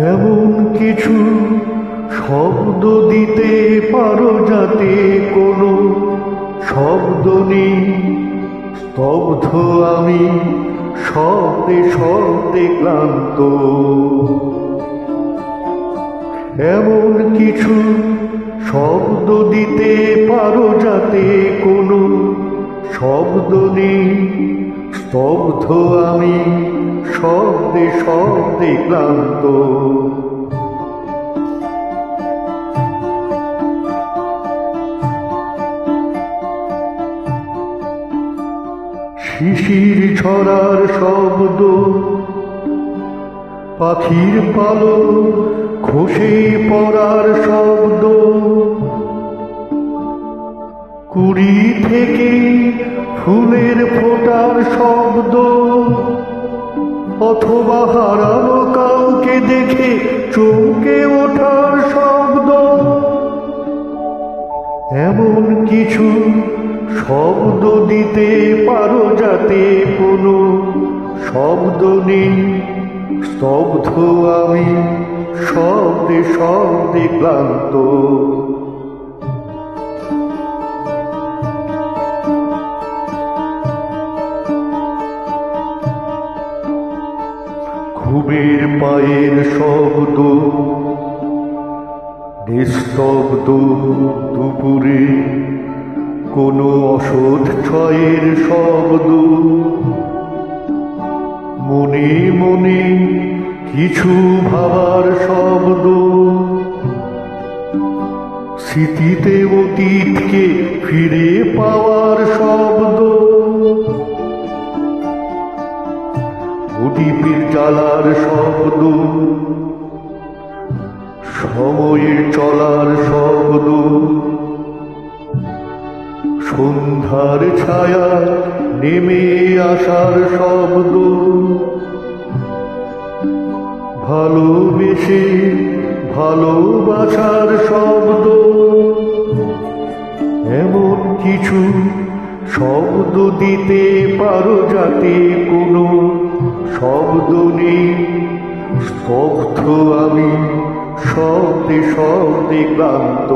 এমন কিছু শব্দ দিতে পারো যাতে কোনো শব্দ নেই, স্তব্ধ আমি শব্দে শব্দে ক্লান্ত। এমন কিছু শব্দ দিতে পারো যাতে কোনো শব্দ নেই, স্তব্ধ আমি শব্দে শব্দে ক্লান্ত। শিশির ঝরার শব্দ, পাখির পালক খসে পড়ার শব্দ, কুড়ি থেকে ফুলের ফোটার শব্দ, অথবা হারানো কাউকে দেখে চমকে ওঠার শব্দ। এমন কিছু শব্দ দিতে পারো যাতে কোনো শব্দ নেই, স্তব্ধ আমি শব্দে শব্দে ক্লান্ত। ঘুমের পায়ের শব্দ, নিস্তব্ধ দুপুরে কোনো অসৎ ছয়ের শব্দ, মনে মনে কিছু ভাবার শব্দ, স্মৃতিতে অতীতকে ফিরে পাওয়ার শব্দ, প্রদীপের জ্বালার শব্দ, সময়ের চলার শব্দ, সন্ধ্যার ছায়া নেমে আসার শব্দ, ভালোবেসে ভালোবাসার শব্দ। এমন কিছু শব্দ দিতে পারো যাতে কোনো শব্দ নেই, স্তব্ধ আমি শব্দে শব্দে ক্লান্ত।